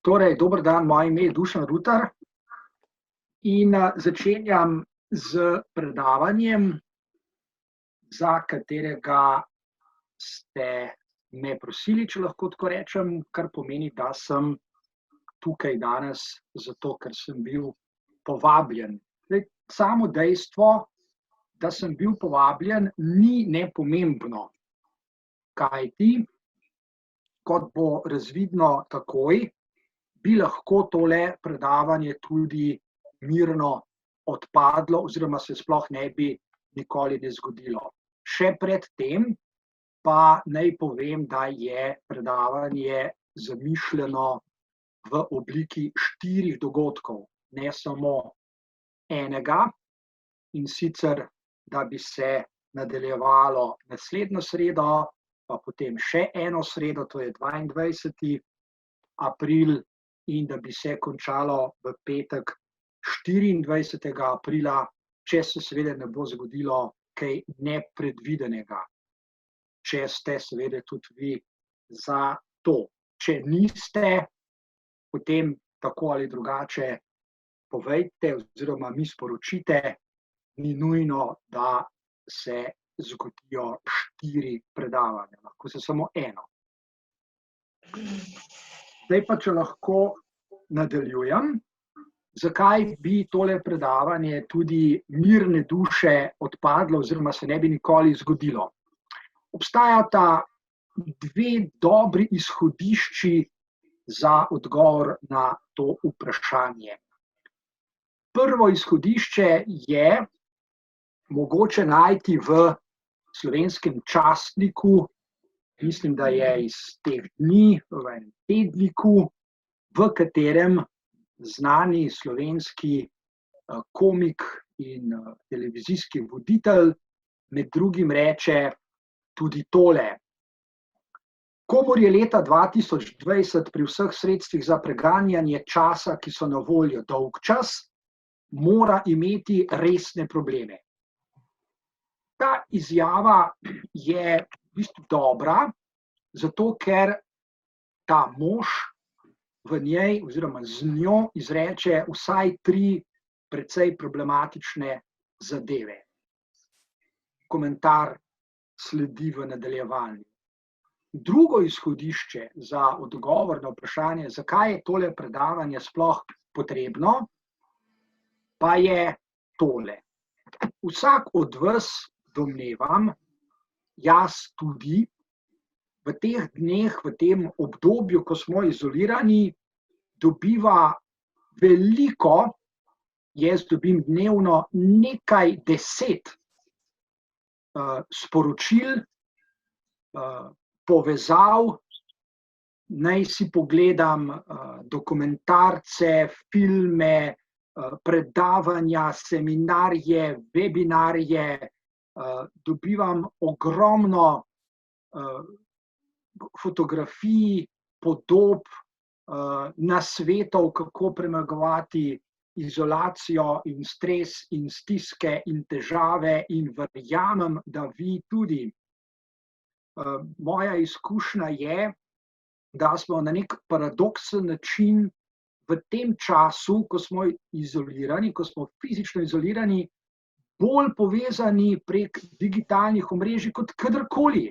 Torej, dober dan, moje ime je Dušan Rutar in začenjam z predavanjem, za katerega ste me prosili, če lahko tako rečem, kar pomeni, da sem tukaj danes zato, ker sem bil povabljen. Samo dejstvo, da sem bil povabljen, ni nepomembno, kajti, kot bo razvidno takoj, bi lahko tole predavanje tudi mirno odpadlo oziroma se sploh ne bi nikoli ne zgodilo. Še pred tem pa naj povem, da je predavanje zamišljeno v obliki 4 dogodkov, ne samo enega, in sicer, da bi se nadaljevalo naslednjo sredo, pa potem še eno sredo, to je 22. april, in da bi se končalo v petek 24. aprila, če se seveda ne bo zgodilo kaj nepredvidenega. Če ste seveda tudi vi za to. Če niste, potem tako ali drugače povejte oziroma mi sporočite, ni nujno, da se zgodijo 4 predavanja, lahko se samo eno. Zdaj pa, če lahko nadaljujem, zakaj bi tole predavanje tudi mirne duše odpadlo oziroma se ne bi nikoli zgodilo. Obstajata 2 dobri izhodišči za odgovor na to vprašanje. Prvo izhodišče je mogoče najti v Slovenskem časniku, mislim, da je iz teh dni, v enem tedniku, v katerem znani slovenski komik in televizijski voditelj med drugim reče tudi tole. Komur je leta 2020 pri vseh sredstvih za preganjanje časa, ki so na voljo dolgčas, mora imeti resne probleme. Ta izjava je v bistvu dobra, zato ker ta mož v njej oziroma z njo izreče vsaj 3 precej problematične zadeve. Komentar sledi v nadaljevanju. Drugo izhodišče za odgovor na vprašanje, zakaj je tole predavanje sploh potrebno, pa je tole. Vsak od vas, domnevam, jaz tudi, v teh dneh, v tem obdobju, ko smo izolirani, dobiva veliko, jaz dobim dnevno nekaj 10 sporočil, povezav, naj si pogledam dokumentarce, filme, predavanja, seminarje, webinarje, dobivam ogromno fotografij, podob, nasvetov, kako premagovati izolacijo in stres in stiske in težave, in verjamem, da vi tudi. Moja izkušnja je, da smo na nek paradoksen način v tem času, ko smo izolirani, ko smo fizično izolirani, bolj povezani prek digitalnih omrežij kot kadarkoli.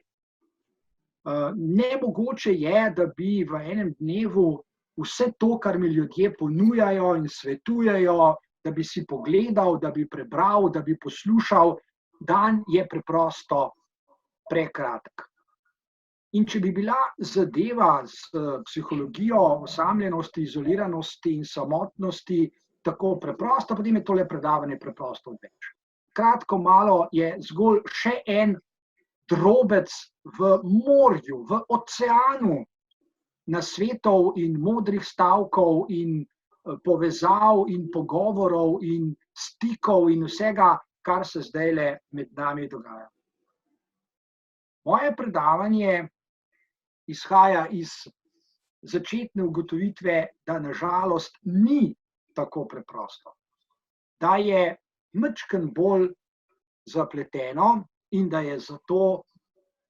Nemogoče je, da bi v enem dnevu vse to, kar mi ljudje ponujajo in svetujejo, da bi si pogledal, da bi prebral, da bi poslušal, dan je preprosto prekratek. In če bi bila zadeva s psihologijo osamljenosti, izoliranosti in samotnosti tako preprosta, potem je tole predavanje preprosto odveč. Kratko malo je zgolj še en drobec v morju, v oceanu nasvetov in modrih stavkov in povezav in pogovorov in stikov in vsega, kar se zdajle med nami dogaja. Moje predavanje izhaja iz začetne ugotovitve, da na žalost ni tako preprosto. Da je majčkeno bolj zapleteno in da je zato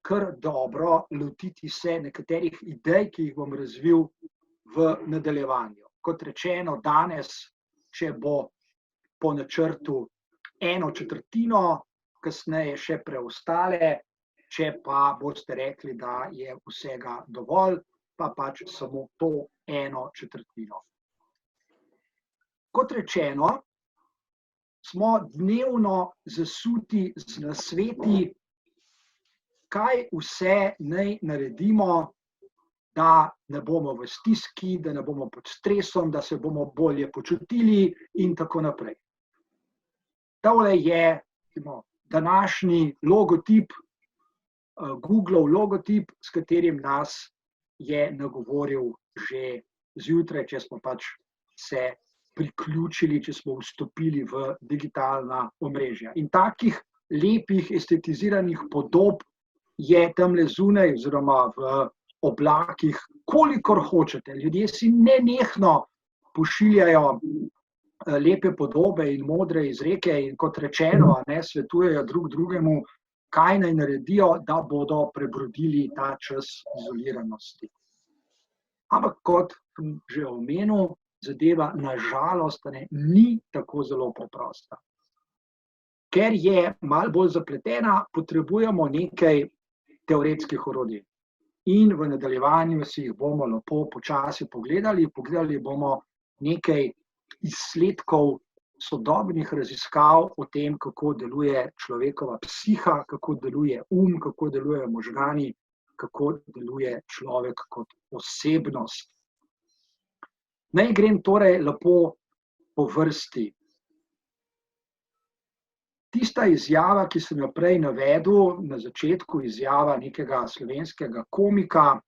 kar dobro lotiti se nekaterih idej, ki jih bom razvil v nadaljevanju. Kot rečeno, danes, če bo po načrtu 1/4, kasneje še preostale, če pa boste rekli, da je vsega dovolj, pa pač samo to 1/4. Kot rečeno, smo dnevno zasuti z nasveti, kaj vse naj naredimo, da ne bomo v stiski, da ne bomo pod stresom, da se bomo bolje počutili in tako naprej. Tole je današnji logotip, Googlov logotip, s katerim nas je nagovoril že zjutraj, če smo pač se priključili, če smo vstopili v digitalna omrežja. In takih lepih, estetiziranih podob je tamle zunaj oziroma v oblakih, kolikor hočete. Ljudje si nenehno pošiljajo lepe podobe in modre izreke in kot rečeno, svetujejo drug drugemu, kaj naj naredijo, da bodo prebrodili ta čas izoliranosti. Ampak kot sem že omenil, zadeva na žalost ni tako zelo preprosta. Ker je malo bolj zapletena, potrebujemo nekaj teoretskih orodij. In v nadaljevanju si jih bomo lepo počasi pogledali. Pogledali bomo nekaj izsledkov sodobnih raziskav o tem, kako deluje človekova psiha, kako deluje kako delujejo možgani, kako deluje človek kot osebnost. Naj grem torej lepo po vrsti. Tista izjava, ki sem jo prej navedel, na začetku izjava nekega slovenskega komika,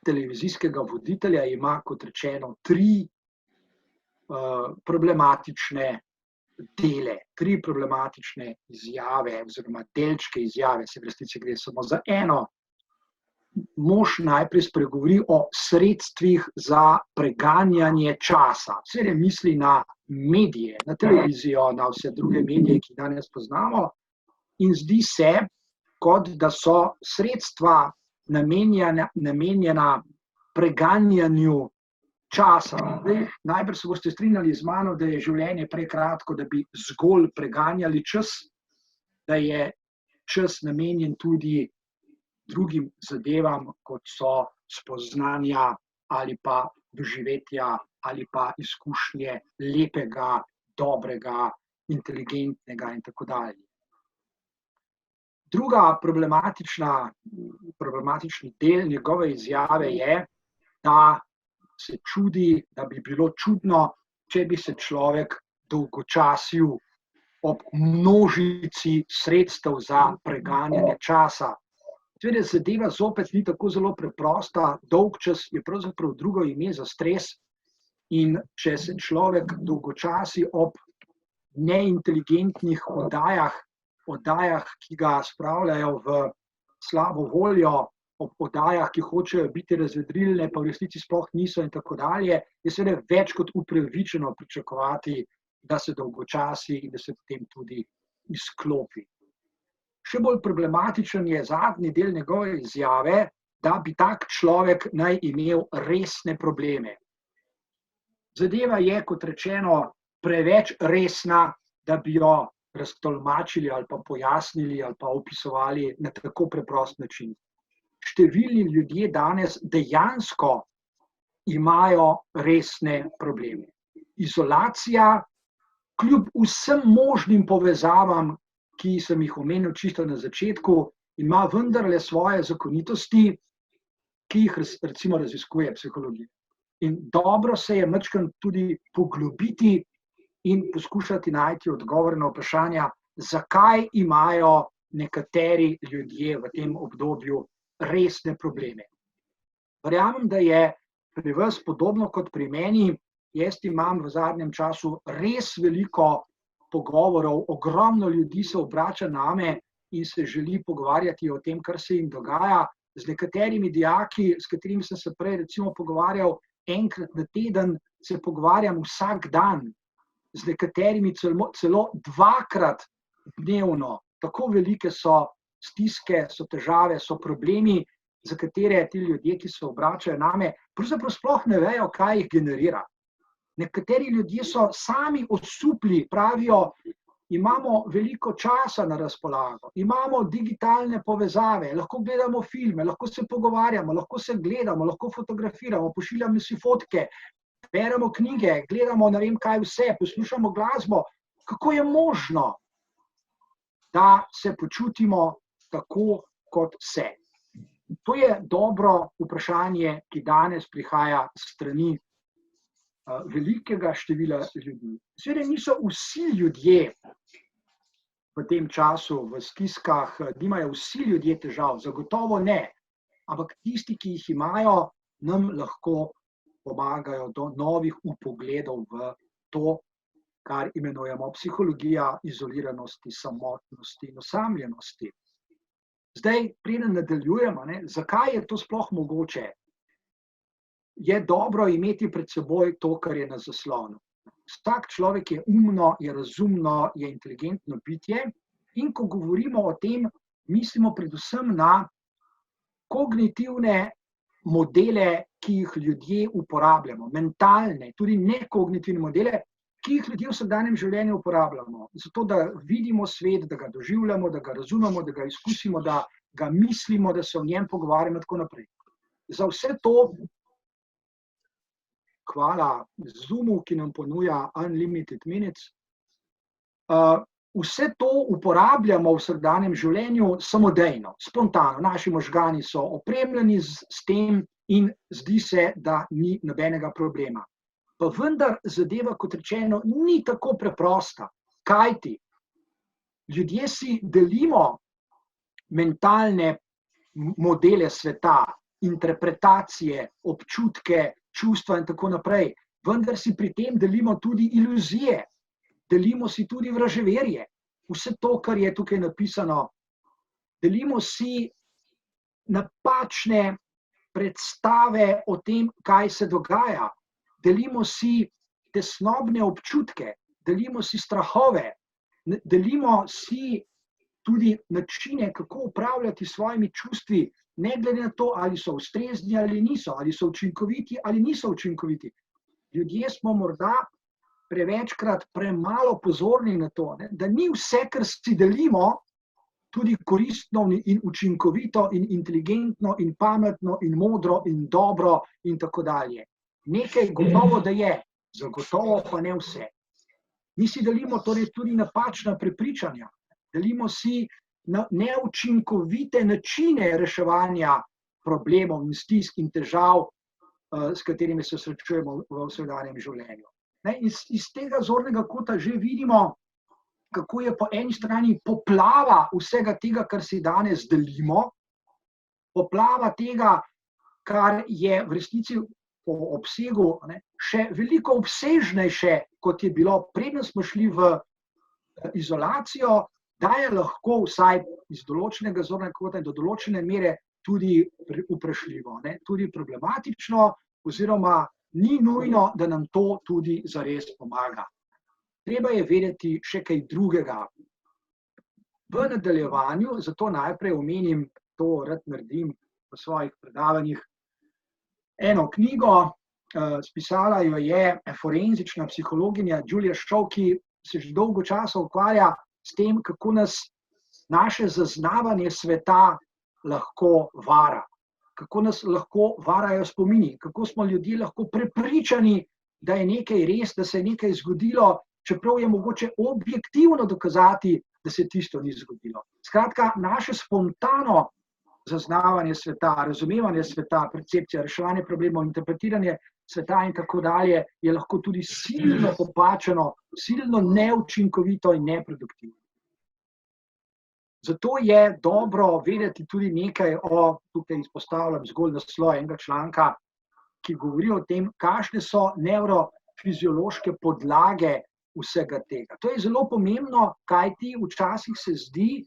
televizijskega voditelja, ima kot rečeno 3 problematične dele, 3 problematične izjave oziroma delčke izjave, se v resnici gre samo za eno. Mož najprej spregovori o sredstvih za preganjanje časa. Seveda misli na medije, na televizijo, na vse druge medije, ki danes poznamo, in zdi se, kot da so sredstva namenjena preganjanju časa. Najbrž se boste strinjali z mano, da je življenje prekratko, da bi zgolj preganjali čas, da je čas namenjen tudi drugim zadevam, kot so spoznanja ali pa doživetja ali pa izkušnje lepega, dobrega, inteligentnega in tako dalje. Druga problematični del njegove izjave je, da se čudi, da bi bilo čudno, če bi se človek dolgočasil ob množici sredstev za preganjanje časa. Seveda zadeva zopet ni tako zelo preprosta, dolgčas je pravzaprav drugo ime za stres in če se človek dolgočasi ob neinteligentnih oddajah, ki ga spravljajo v slabo voljo, ob oddajah, ki hočejo biti razvedrilne, pa v resnici sploh niso in tako dalje, je seveda več kot upravičeno pričakovati, da se dolgočasi in da se potem tudi izklopi. Še bolj problematičen je zadnji del njegove izjave, da bi tak človek naj imel resne probleme. Zadeva je, kot rečeno, preveč resna, da bi jo raztolmačili ali pa pojasnili ali pa opisovali na tako preprost način. Številni ljudje danes dejansko imajo resne probleme. Izolacija, kljub vsem možnim povezavam, ki sem jih omenil čisto na začetku, ima vendarle svoje zakonitosti, ki jih recimo raziskuje psihologija. In dobro se je majčkeno tudi poglobiti in poskušati najti odgovore na vprašanja, zakaj imajo nekateri ljudje v tem obdobju resne probleme. Verjamem, da je pri vas podobno kot pri meni. Jaz imam v zadnjem času res veliko pogovorov, ogromno ljudi se obrača name in se želi pogovarjati o tem, kar se jim dogaja. Z nekaterimi dijaki, s katerimi sem se prej recimo pogovarjal enkrat na teden, se pogovarjam vsak dan. Z nekaterimi celo 2-krat dnevno. Tako velike so stiske, so težave, so problemi za katere ti ljudje, ki se obračajo name, pravzaprav sploh ne vejo, kaj jih generira. Nekateri ljudje so sami osupli, pravijo, imamo veliko časa na razpolago, imamo digitalne povezave, lahko gledamo filme, lahko se pogovarjamo, lahko se gledamo, lahko fotografiramo, pošiljamo si fotke, beremo knjige, gledamo ne vem kaj vse, poslušamo glasbo. Kako je možno, da se počutimo tako, kot se? To je dobro vprašanje, ki danes prihaja strani velikega števila ljudi. Seveda niso vsi ljudje v tem času v stiskah, nimajo vsi ljudje težav, zagotovo ne, ampak tisti, ki jih imajo, nam lahko pomagajo do novih vpogledov v to, kar imenujemo psihologija izoliranosti, samotnosti in osamljenosti. Zdaj, preden nadaljujemo, zakaj je to sploh mogoče? Je dobro imeti pred seboj to, kar je na zaslonu. Vsak človek je umno, je razumno, je inteligentno bitje in ko govorimo o tem, mislimo predvsem na kognitivne modele, ki jih ljudje uporabljamo, mentalne, tudi nekognitivne modele, ki jih ljudje v vsakdanjem življenju uporabljamo, zato da vidimo svet, da ga doživljamo, da ga razumemo, da ga izkusimo, da ga mislimo, da se o njem pogovarjamo in tako naprej. Za vse to hvala Zoomu, ki nam ponuja unlimited minutes. Vse to uporabljamo v vsakdanjem življenju samodejno, spontano. Naši možgani so opremljeni s tem in zdi se, da ni nobenega problema. Pa vendar zadeva, kot rečeno, ni tako preprosta. Kajti ljudje si delimo mentalne modele sveta, interpretacije, občutke, čustva in tako naprej, vendar si pri tem delimo tudi iluzije, delimo si tudi vraževerje, vse to, kar je tukaj napisano, delimo si napačne predstave o tem, kaj se dogaja, delimo si tesnobne občutke, delimo si strahove, delimo si tudi načine, kako upravljati s svojimi čustvi, ne glede na to, ali so ustrezni ali niso, ali so učinkoviti ali niso učinkoviti. Ljudje smo morda prevečkrat premalo pozorni na to, da ni vse, kar si delimo, tudi koristno in učinkovito in inteligentno in pametno in modro in dobro in tako dalje. Nekaj gotovo, da je, zagotovo pa ne vse. Mi si delimo torej tudi napačna prepričanja, delimo si neučinkovite načine reševanja problemov in stisk in težav, s katerimi se srečujemo v vsakdanjem življenju. Iz tega zornega kota že vidimo, kako je po eni strani poplava vsega tega, kar si danes delimo, poplava tega, kar je v resnici po obsegu še veliko obsežnejše, kot je bilo, preden smo šli v izolacijo, da je lahko vsaj iz določenega zornega kota in do določene mere tudi vprašljivo, tudi problematično, oziroma ni nujno, da nam to tudi zares pomaga. Treba je vedeti še kaj drugega. V nadaljevanju, zato najprej omenim, to rad naredim v svojih predavanjih, eno knjigo, spisala jo je forenzična psihologinja Julia Shaw, ki se že dolgo časa ukvarja s tem, kako nas naše zaznavanje sveta lahko vara, kako nas lahko varajo spomini, kako smo ljudje lahko prepričani, da je nekaj res, da se je nekaj zgodilo, čeprav je mogoče objektivno dokazati, da se tisto ni zgodilo. Skratka, naše spontano zaznavanje sveta, razumevanje sveta, percepcija, reševanje problemov, interpretiranje sveta in tako dalje je lahko tudi silno popačeno, silno neučinkovito in neproduktivno. Zato je dobro vedeti tudi nekaj o, tukaj izpostavljam zgolj naslov enega članka, ki govori o tem, kakšne so nevrofiziološke podlage vsega tega. To je zelo pomembno, kajti včasih se zdi,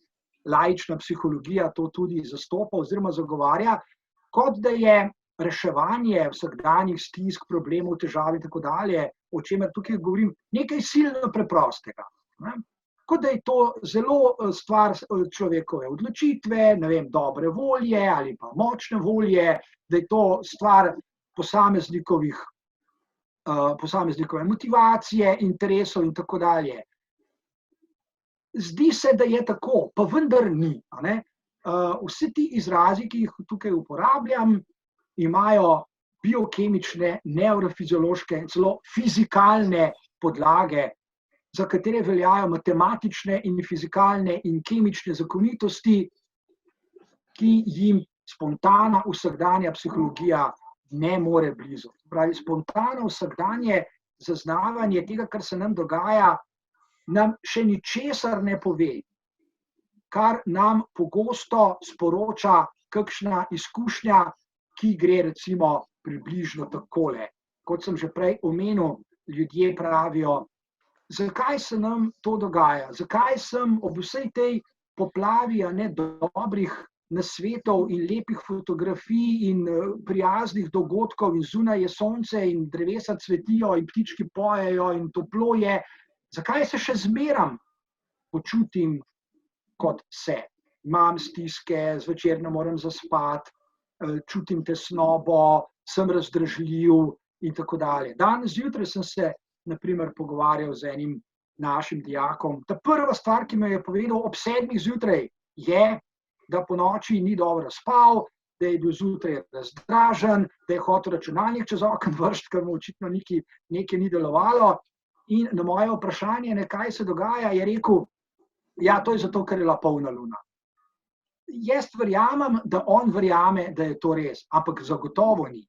laična psihologija to tudi zastopa oziroma zagovarja, kot da je reševanje vsakdanjih stisk, problemov, težav in tako dalje, o čemer tukaj govorim, nekaj silno preprostega. kot da je to zelo stvar človekove odločitve, ne vem, dobre volje ali pa močne volje, da je to stvar posameznikove motivacije, interesov in tako dalje. Zdi se, da je tako, pa vendar ni. Vsi ti izrazi, ki jih tukaj uporabljam, imajo biokemične, nevrofiziološke, celo fizikalne podlage, za katere veljajo matematične in fizikalne in kemične zakonitosti, ki jim spontana vsakdanja psihologija ne more blizu. Pravi, spontano vsakdanje zaznavanje tega, kar se nam dogaja, nam še ničesar ne pove, kar nam pogosto sporoča kakšna izkušnja, ki gre recimo približno takole. Kot sem že prej omenil, ljudje pravijo, zakaj se nam to dogaja, zakaj sem ob vsej tej poplavi dobrih nasvetov in lepih fotografij in prijaznih dogodkov in zunaj je sonce in drevesa cvetijo in ptički pojejo in toplo je, zakaj se še zmeram počutim kot se. Imam stiske, zvečer ne morem zaspati, čutim tesnobo, sem razdražljiv in tako dalje. Danes zjutraj sem se na primer pogovarjal z enim našim dijakom. Ta prva stvar, ki me je povedal ob 7 zjutraj, je, da po noči ni dobro spal, da je bil zjutraj razdražen, da je hotel računalnik čez okno vršiti, ker mu očitno nekaj ni delovalo. In na moje vprašanje, kaj se dogaja, je rekel, ja, to je zato, ker je bila polna luna. Jaz verjamem, da on verjame, da je to res, ampak zagotovo ni.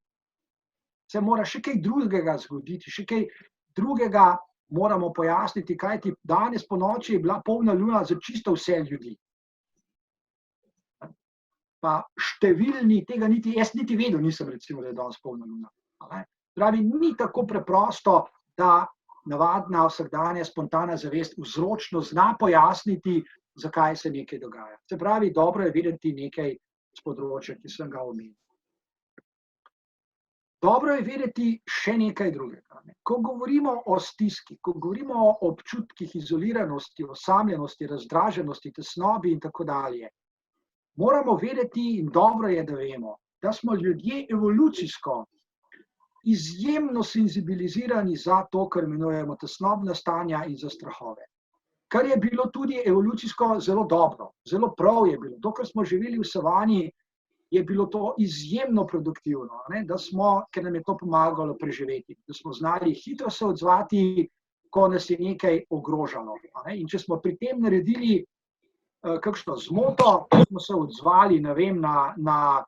Se mora še kaj drugega zgoditi, še kaj drugega moramo pojasniti, kajti danes po noči je bila polna luna za čisto vse ljudi. Pa številni tega niti, jaz niti vedel nisem recimo, da je danes polna luna. Pravi, ni tako preprosto, da navadna vsakdanja spontana zavest vzročno zna pojasniti, zakaj se nekaj dogaja. Se pravi, dobro je vedeti nekaj z področja, ki sem ga omenil. Dobro je vedeti še nekaj drugega. Ko govorimo o stiski, ko govorimo o občutkih izoliranosti, osamljenosti, razdraženosti, tesnobi in tako dalje, moramo vedeti, in dobro je, da vemo, da smo ljudje evolucijsko izjemno senzibilizirani za to, kar imenujemo tesnobna stanja in za strahove. Kar je bilo tudi evolucijsko zelo dobro, zelo prav je bilo. To, kar smo živeli v savani, je bilo to izjemno produktivno, da smo, ker nam je to pomagalo preživeti, da smo znali hitro se odzvati, ko nas je nekaj ogrožalo. In če smo pri tem naredili kakšno zmoto, smo se odzvali, ne vem, na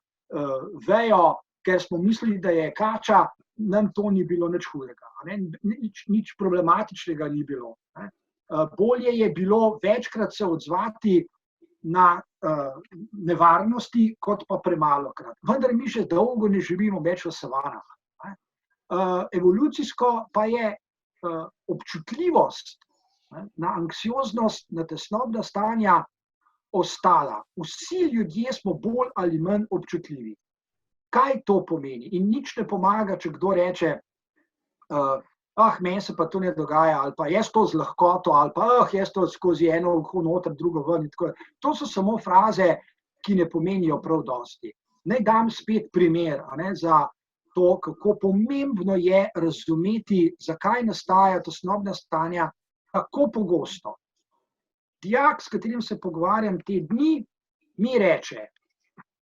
vejo, ker smo mislili, da je kača, nam to ni bilo nič hudega, nič problematičnega ni bilo. Bolje je bilo večkrat se odzvati na nevarnosti, kot pa premalokrat. Vendar mi že dolgo ne živimo več v savanah. Evolucijsko pa je občutljivost na anksioznost, na tesnobna stanja ostala. Vsi ljudje smo bolj ali manj občutljivi. Kaj to pomeni? In nič ne pomaga, če kdo reče, meni se pa to ne dogaja, ali pa jaz to z lahkoto, ali pa jaz to skozi eno uho noter, drugo ven. To so samo fraze, ki ne pomenijo prav dosti. Naj dam spet primer za to, kako pomembno je razumeti, zakaj nastajajo tesnobna stanja tako pogosto. Dijak, s katerim se pogovarjam te dni, mi reče,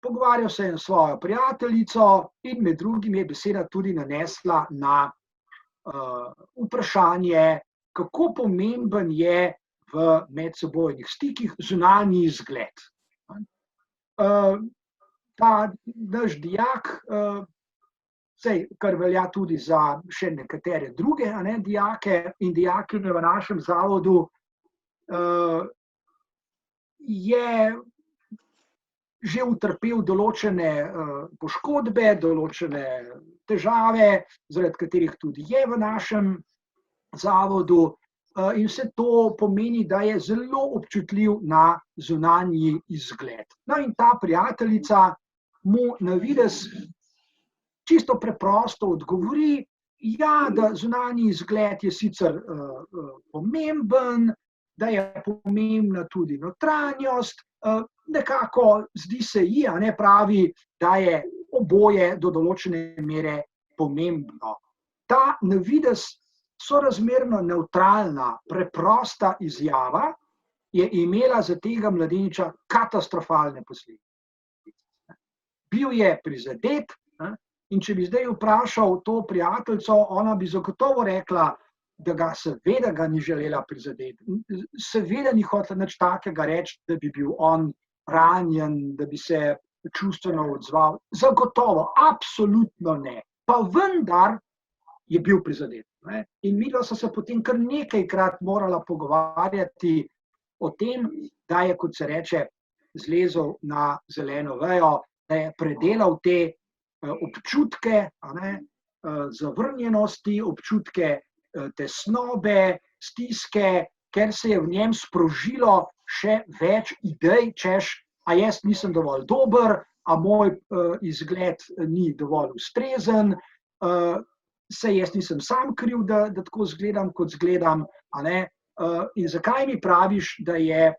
pogovarjal se je s svojo prijateljico in med drugim je beseda tudi nanesla na vprašanje, kako pomemben je v medsebojnih stikih zunanji izgled. Ta naš dijak, kar velja tudi za še nekatere druge dijake in dijakinje v našem zavodu, je že utrpel določene poškodbe, določene težave, zaradi katerih tudi je v našem zavodu, in vse to pomeni, da je zelo občutljiv na zunanji izgled. No in ta prijateljica mu na videz čisto preprosto odgovori, ja, da zunanji izgled je sicer pomemben, da je pomembna tudi notranjost, nekako zdi se ji, a ne pravi, da je oboje do določene mere pomembno. Ta na videz sorazmerno nevtralna, preprosta izjava je imela za tega mladeniča katastrofalne posledice. Bil je prizadet, in če bi zdaj vprašal to prijateljico, ona bi zagotovo rekla, da ga seveda ga ni želela prizadeti. Seveda ni hotela nič takega reči, da bi bil on ranjen, da bi se čustveno odzval. Zagotovo, absolutno ne. Pa vendar je bil prizadet. In midva sva se potem kar nekajkrat morala pogovarjati o tem, da je, kot se reče, zlezel na zeleno vejo, da je predelal te občutke, zavrnjenosti, občutke tesnobe, stiske, ker se je v njem sprožilo še več idej, češ, a jaz nisem dovolj dober, a moj izgled ni dovolj ustrezen, se jaz nisem sam kriv, da tako zgledam, kot zgledam, a ne? In zakaj mi praviš, da je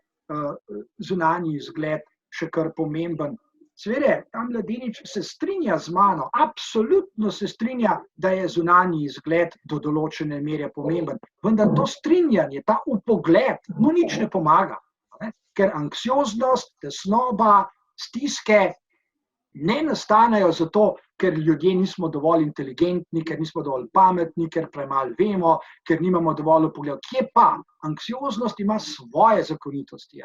zunanji izgled še kar pomemben? Seveda, ta mladenič se strinja z mano, absolutno se strinja, da je zunanji izgled do določene mere pomemben. Vendar to strinjanje, ta upogled, mu nič ne pomaga. Ker anksioznost, tesnoba, stiske ne nastanejo zato, ker ljudje nismo dovolj inteligentni, ker nismo dovolj pametni, ker premalo vemo, ker nimamo dovolj vpogleda. Kje pa? Anksioznost ima svoje zakonitosti.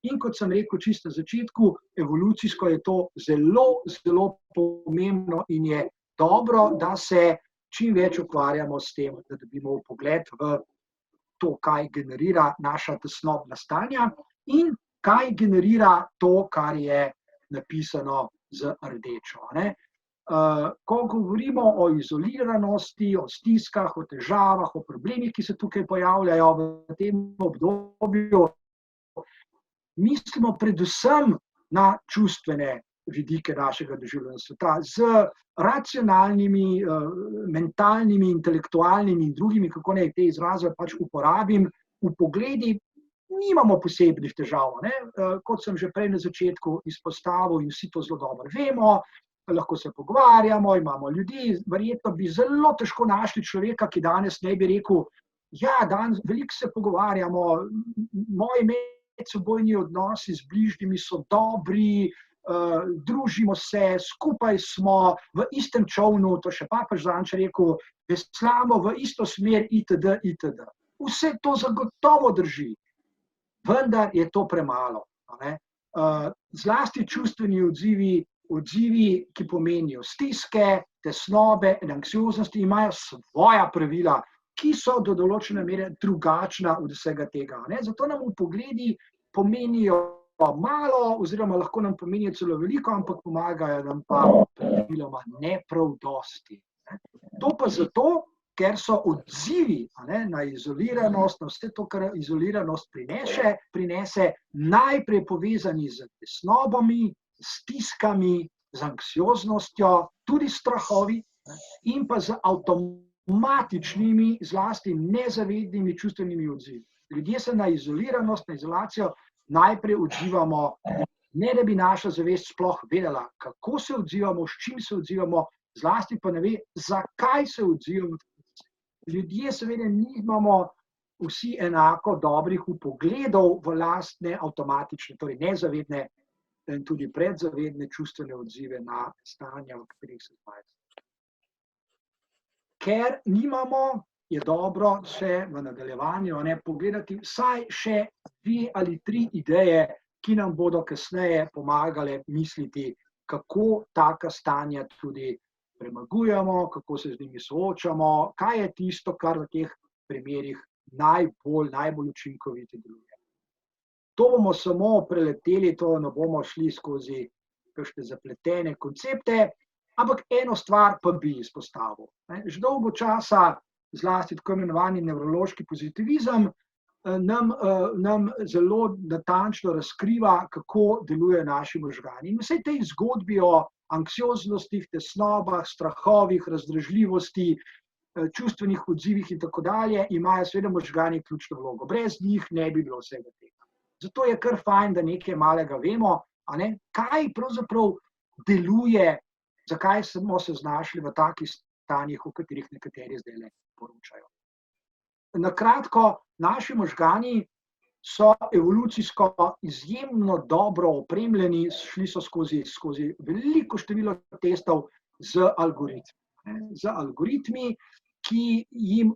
In kot sem rekel čisto na začetku, evolucijsko je to zelo, zelo pomembno in je dobro, da se čim več ukvarjamo s tem, da dobimo vpogled v to, kaj generira naša tesnobna stanja in kaj generira to, kar je napisano z rdečo. Ko govorimo o izoliranosti, o stiskah, o težavah, o problemih, ki se tukaj pojavljajo v tem obdobju, mislimo predvsem na čustvene vidike našega doživljanja sveta z racionalnimi, mentalnimi, intelektualnimi in drugimi, kako naj te izraze pač uporabim, vpogledi nimamo posebnih težav. Kot sem že prej na začetku izpostavil in vsi to zelo dobro vemo, lahko se pogovarjamo, imamo ljudi, verjetno bi zelo težko našli človeka, ki danes ne bi rekel, ja, danes veliko se pogovarjamo, moji medsebojni odnosi z bližnjimi so dobri, družimo se, skupaj smo v istem čovnu, to še papež Zanč rekel, veslamo v isto smer itd. itd. Vse to zagotovo drži, vendar je to premalo. Zlasti čustveni odzivi, ki pomenijo stiske, tesnobe in anksioznosti, imajo svoja pravila, ki so do določene mere drugačna od vsega tega. Zato nam vpogledi pomenijo malo, oziroma lahko nam pomenijo celo veliko, ampak pomagajo nam pa praviloma ne prav dosti. To pa zato, ker so odzivi na izoliranost, na vse to, kar izoliranost prinese najprej povezani z tesnobami, stiskami, z anksioznostjo, tudi strahovi in pa z avtomatičnimi, zlasti nezavednimi čustvenimi odzivi. Ljudje se na izoliranost, na izolacijo najprej odzivamo, ne da bi naša zavest sploh vedela, kako se odzivamo, s čim se odzivamo, zlasti pa ne ve, zakaj se odzivamo. Ljudje seveda nimamo vsi enako dobrih vpogledov v lastne avtomatične, torej nezavedne in tudi predzavedne čustvene odzive na stanja, v katerih se znajdejo. Ker nimamo, je dobro se v nadaljevanju pogledati vsaj še 2 ali 3 ideje, ki nam bodo kasneje pomagale misliti, kako taka stanja tudi premagujemo, kako se z njimi soočamo, kaj je tisto, kar v teh primerih najbolj učinkovito deluje. To bomo samo preleteli, to ne bomo šli skozi kakšne zapletene koncepte, ampak eno stvar pa bi izpostavil. Že dolgo časa, zlasti tako imenovani nevrološki pozitivizem, nam zelo natančno razkriva, kako delujejo naši možgani. In vse tej zgodbi o anksioznostih, tesnobah, strahovih, razdražljivosti, čustvenih odzivih in tako dalje, imajo seveda možgani ključno vlogo. Brez njih ne bi bilo vsega tega. Zato je kar fajn, da nekaj malega vemo, kaj pravzaprav deluje, zakaj smo se znašli v takih stanjih, o katerih nekateri zdaj poročajo. Na kratko, naši možgani so evolucijsko izjemno dobro opremljeni, šli so skozi veliko število testov z algoritmi, ki jim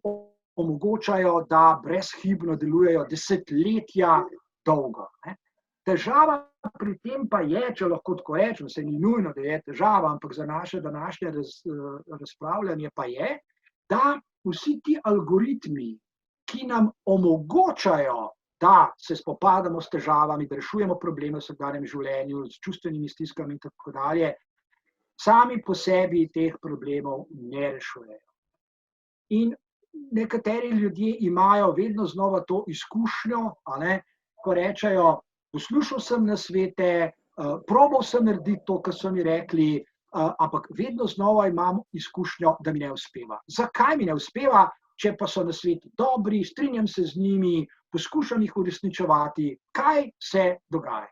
omogočajo, da brezhibno delujejo desetletja dolgo. Težava pri tem pa je, če lahko tako rečem, se ni nujno, da je težava, ampak za naše današnje razpravljanje pa je, da vsi ti algoritmi, ki nam omogočajo, da se spopadamo s težavami, da rešujemo probleme v vsakdanjem življenju, s čustvenimi stiskami in tako dalje, sami po sebi teh problemov ne rešujejo. In nekateri ljudje imajo vedno znova to izkušnjo, ko rečejo, poslušal sem nasvete, probal sem narediti to, kar so mi rekli, ampak vedno znova imam izkušnjo, da mi ne uspeva. Zakaj mi ne uspeva, če pa so nasveti dobri, strinjam se z njimi, poskušam jih uresničevati, kaj se dogaja.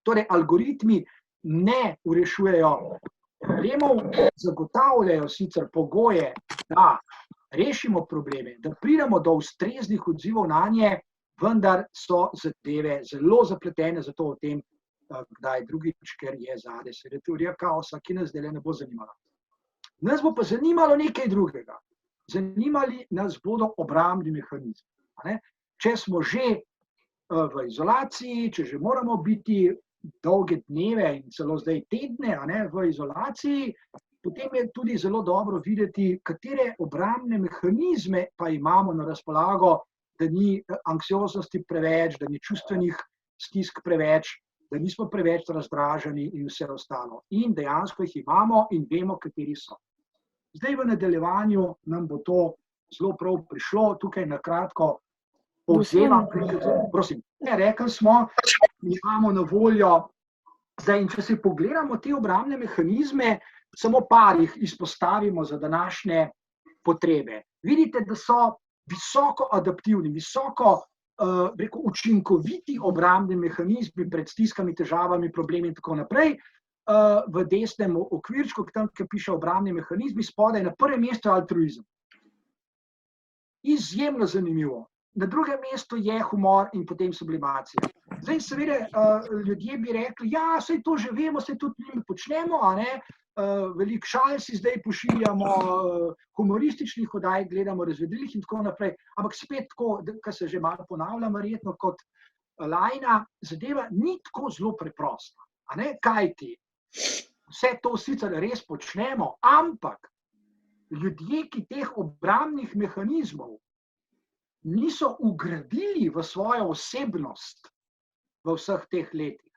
Torej, algoritmi ne rešujejo problemov, zagotavljajo sicer pogoje, da rešimo probleme, da pridemo do ustreznih odzivov nanje, vendar so zadeve zelo zapletene, zato o tem kdaj drugič, ker je zadaj seveda teorija kaosa, ki nas zdaj ne bo zanimala. Nas bo pa zanimalo nekaj drugega. Zanimali nas bodo obrambni mehanizmi. Če smo že v izolaciji, če že moramo biti dolge dneve in celo zdaj tedne v izolaciji, potem je tudi zelo dobro videti, katere obrambne mehanizme pa imamo na razpolago, da ni anksioznosti preveč, da ni čustvenih stisk preveč, da nismo preveč razdraženi in vse ostalo. In dejansko jih imamo in vemo, kateri so. Zdaj v nadaljevanju nam bo to zelo prav prišlo, tukaj na kratko povzemam. Prosim, rekli smo, imamo na voljo, zdaj in če si pogledamo te obrambne mehanizme, samo par jih izpostavimo za današnje potrebe. Vidite, da so visoko adaptivni, visoko učinkoviti obrambni mehanizmi pred stiskami, težavami, problemi in tako naprej. V desnem okvirčku, tam, ki piše obrambni mehanizmi, spodaj na prvem mestu altruizem. Izjemno zanimivo. Na drugem mestu je humor in potem sublimacija. Zdaj seveda ljudje bi rekli, ja, saj to že vemo, saj tudi mi počnemo, veliko šal si zdaj pošiljamo, humorističnih oddaj gledamo, razvedrilih in tako naprej, ampak spet tako, kar se že malo ponavlja, verjetno kot lajna, zadeva ni tako zelo preprosta. Kaj ti? Vse to sicer res počnemo, ampak ljudje, ki teh obrambnih mehanizmov niso ugradili v svojo osebnost v vseh teh letih,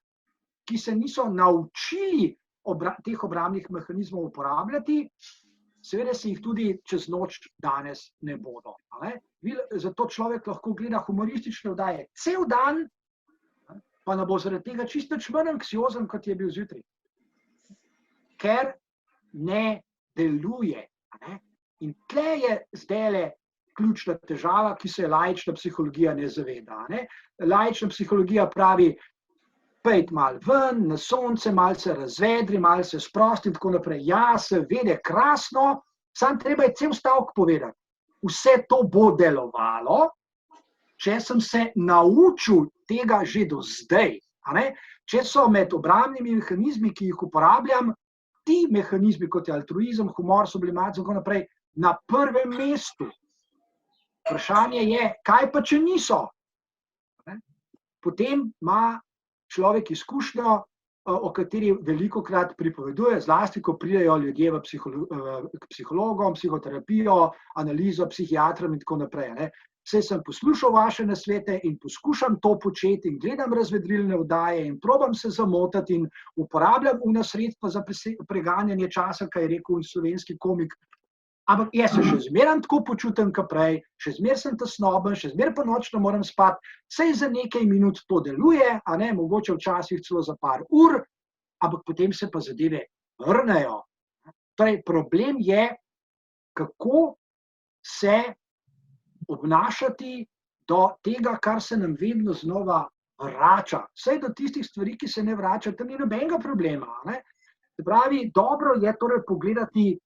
ki se niso naučili teh obrambnih mehanizmov uporabljati, seveda se jih tudi čez noč danes ne bodo. Zato človek lahko gleda humoristične oddaje cel dan, pa ne bo zaradi tega čisto manj anksiozen, kot je bil zjutraj. Ker ne deluje. In tle je zdajle ključna težava, ki se laična psihologija ne zaveda. Laična psihologija pravi, pejt malo ven, na sonce, malo se razvedri, malo se sprosti in tako naprej. Ja, seveda, krasno, samo treba je cel stavek povedati. Vse to bo delovalo, če sem se naučil tega že do zdaj. Če so med obrambnimi mehanizmi, ki jih uporabljam, ti mehanizmi, kot je altruizem, humor, sublimacija in tako naprej, na prvem mestu. Vprašanje je, kaj pa če niso? Potem ima človek izkušnjo, o kateri velikokrat pripoveduje, zlasti, ko pridejo ljudje k psihologom, psihoterapijo, analizo, psihiatrom in tako naprej. Saj sem poslušal vaše nasvete in poskušam to početi in gledam razvedrilne oddaje in probam se zamotati in uporabljam sredstva za preganjanje časa, kaj je rekel slovenski komik. Ampak jaz se še zmeraj tako počutim, kot prej, še zmeraj sem tesnoben, še zmeraj po noč ne morem spati, saj za nekaj minut to deluje, mogoče včasih celo za par ur, ampak potem se pa zadeve vrnejo. Torej, problem je kako se obnašati do tega, kar se nam vedno znova vrača. Vsaj do tistih stvari, ki se ne vračajo, tam ni nobenega problema. Ne? Se pravi, dobro je torej pogledati,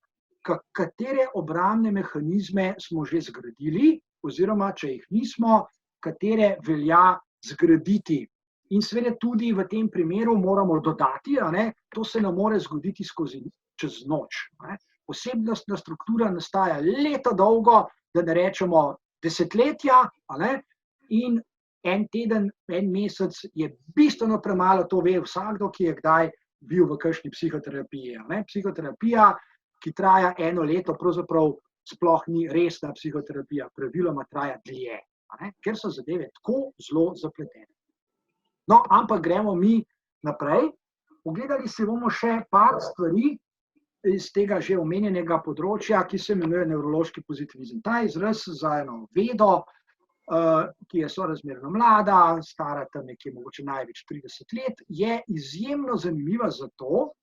katere obrambne mehanizme smo že zgradili, oziroma če jih nismo, katere velja zgraditi. In seveda tudi v tem primeru moramo dodati, to se ne more zgoditi čez noč. Osebnostna struktura nastaja leta dolgo, da ne rečemo desetletja, in en teden, en mesec je bistveno premalo, to ve vsakdo, ki je kdaj bil v kakšni psihoterapiji. Psihoterapija, ki traja 1 leto, pravzaprav sploh ni resna psihoterapija, praviloma traja dlje, ker so zadeve tako zelo zapletene. No, ampak gremo mi naprej. Pogledali si bomo še par stvari iz tega že omenjenega področja, ki se imenuje nevrološki pozitivizem. Ta izraz za eno vedo, ki je sorazmerno mlada, stara tam nekje mogoče največ 30 let, je izjemno zanimiva zato,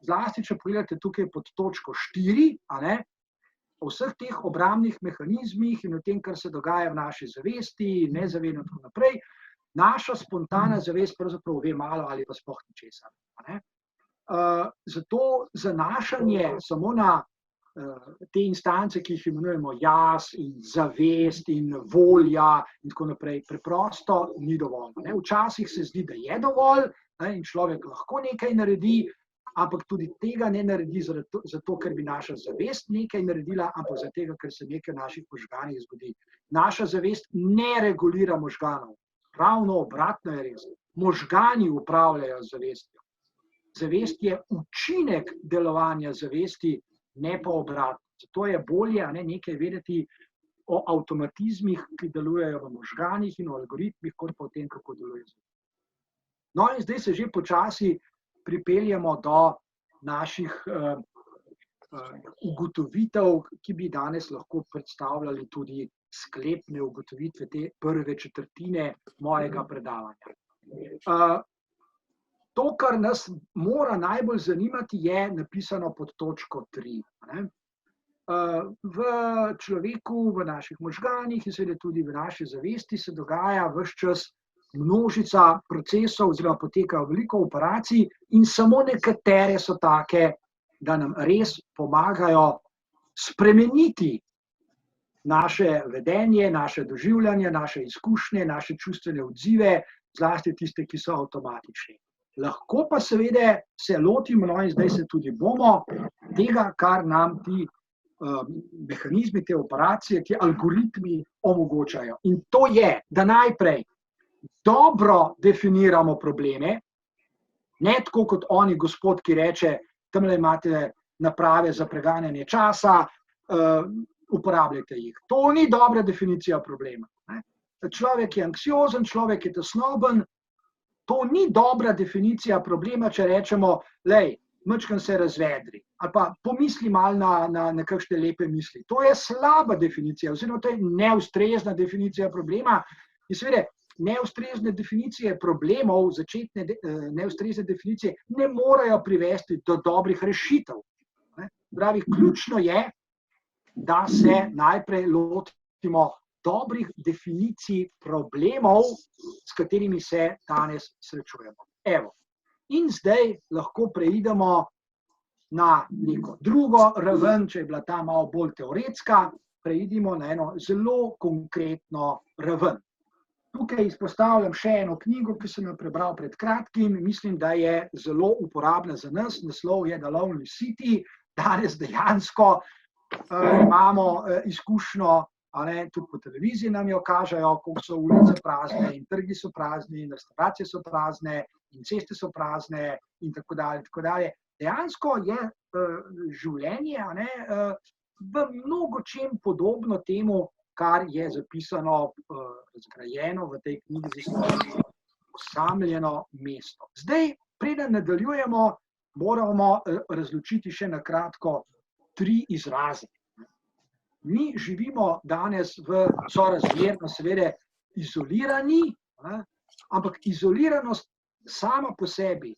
zlasti če pogledate tukaj pod točko 4, o vseh teh obrambnih mehanizmih in o tem, kar se dogaja v naši zavesti, nezavedno in tako naprej, naša spontana zavest pravzaprav ve malo ali pa sploh ničesar. Zato zanašanje samo na te instance, ki jih imenujemo jaz in zavest in volja in tako naprej, preprosto ni dovolj. Včasih se zdi, da je dovolj in človek lahko nekaj naredi, ampak tudi tega ne naredi zato, ker bi naša zavest nekaj naredila, ampak zato, ker se nekaj v naših možganih zgodi. Naša zavest ne regulira možganov. Ravno obratno je res. Možgani upravljajo zavestjo. Zavest je učinek delovanja zavesti, ne pa obratno. Zato je bolje nekaj vedeti o avtomatizmih, ki delujejo v možganih in o algoritmih, kot pa o tem, kako deluje zavest. No in zdaj se že počasi pripeljamo do naših ugotovitev, ki bi danes lahko predstavljali tudi sklepne ugotovitve te prve četrtine mojega predavanja. To, kar nas mora najbolj zanimati, je napisano pod točko 3. V človeku, v naših možganih in seveda tudi v naši zavesti se dogaja ves čas množica procesov oziroma potekajo veliko operacij in samo nekatere so take, da nam res pomagajo spremeniti naše vedenje, naše doživljanje, naše izkušnje, naše čustvene odzive, zlasti tiste, ki so avtomatični. Lahko pa seveda se lotimo, no in zdaj se tudi bomo, tega, kar nam ti mehanizmi, te operacije, ti algoritmi omogočajo. In to je, da najprej dobro definiramo probleme, ne tako kot oni gospod, ki reče, tamle imate naprave za preganjanje časa, uporabljajte jih. To ni dobra definicija problema. Človek je anksiozen, človek je tesnoben, to ni dobra definicija problema, če rečemo, lej, majčkeno se razvedri, ali pa pomisli malo na kakšne lepe misli. To je slaba definicija, oziroma to je neustrezna definicija problema. In seveda, neustrezne definicije problemov, začetne neustrezne definicije, ne morejo privesti do dobrih rešitev. Pravi, ključno je, da se najprej lotimo dobrih definicij problemov, s katerimi se danes srečujemo. Evo. In zdaj lahko preidemo na neko drugo raven, če je bila ta malo bolj teoretska, preidimo na eno zelo konkretno raven. Tukaj izpostavljam še eno knjigo, ki sem jo prebral pred kratkim. Mislim, da je zelo uporabna za nas. Naslov je The Lonely City. Danes dejansko imamo izkušnjo, tudi po televiziji nam jo kažejo, koliko so ulice prazne in trgi so prazni in restauracije so prazne in ceste so prazne in tako dalje. Dejansko je življenje v mnogočem podobno temu, kar je zapisano, razgrajeno v tej knjigi, Osamljeno mesto. Zdaj, preden nadaljujemo, moramo razločiti še na kratko 3 izraze. Mi živimo danes v sorazmerno, seveda, izolirani, ampak izoliranost sama po sebi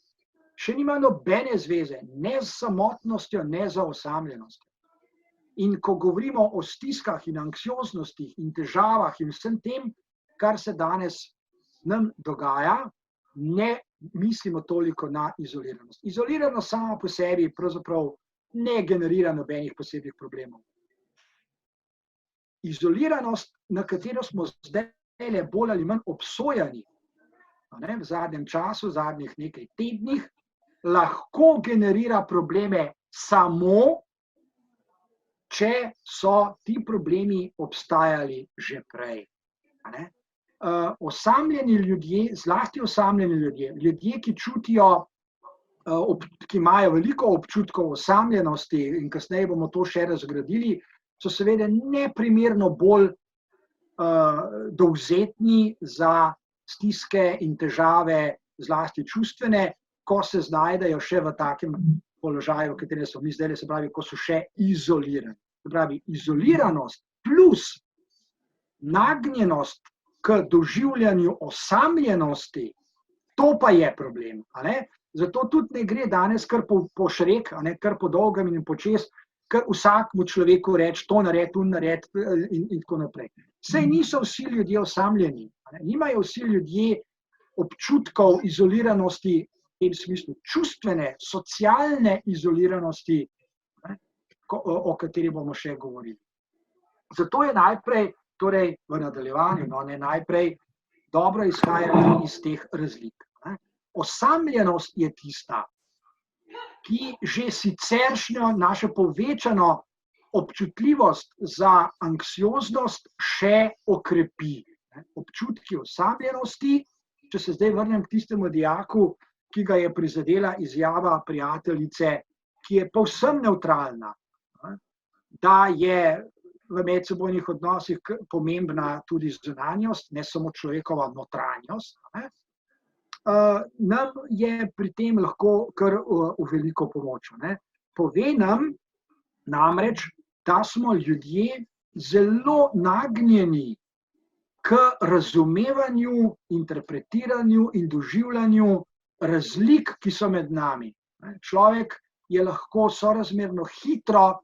še nima nobene zveze, ne z samotnostjo, ne z osamljenostjo. In ko govorimo o stiskah in anksioznostih in težavah in vsem tem, kar se danes nam dogaja, ne mislimo toliko na izoliranost. Izoliranost sama po sebi pravzaprav ne generira nobenih posebnih problemov. Izoliranost, na katero smo zdaj bolj ali manj obsojeni, v zadnjem času, zadnjih nekaj tednih, lahko generira probleme samo, če so ti problemi obstajali že prej. Osamljeni ljudje, zlasti osamljeni ljudje, ki čutijo, ki imajo veliko občutkov osamljenosti in kasneje bomo to še razgradili, so seveda neprimerno bolj dovzetni za stiske in težave, zlasti čustvene, ko se znajdejo še v takem položaju, v katerem smo mi zdaj, se pravi, ko so še izolirani. Se pravi, izoliranost plus nagnjenost k doživljanju osamljenosti, to pa je problem. Zato tudi ne gre danes kar po šrek, kar po dolgem in počez, kar vsakmu človeku reči, to naredi, to naredi in tako naprej. Saj niso vsi ljudje osamljeni, nimajo vsi ljudje občutkov izoliranosti, v tem smislu čustvene, socialne izoliranosti, o kateri bomo še govorili. Zato je najprej, torej v nadaljevanju, najprej dobro izhajati iz teh razlik. Osamljenost je tista, ki že siceršnjo našo povečano občutljivost za anksioznost še okrepi. Občutki osamljenosti, če se zdaj vrnem k tistemu dijaku, ki ga je prizadela izjava prijateljice, ki je povsem nevtralna, da je v medsebojnih odnosih pomembna tudi zunanjost, ne samo človekova notranjost, nam je pri tem lahko kar v veliko pomoč. Pove nam namreč, da smo ljudje zelo nagnjeni k razumevanju, interpretiranju in doživljanju razlik, ki so med nami. Človek je lahko sorazmerno hitro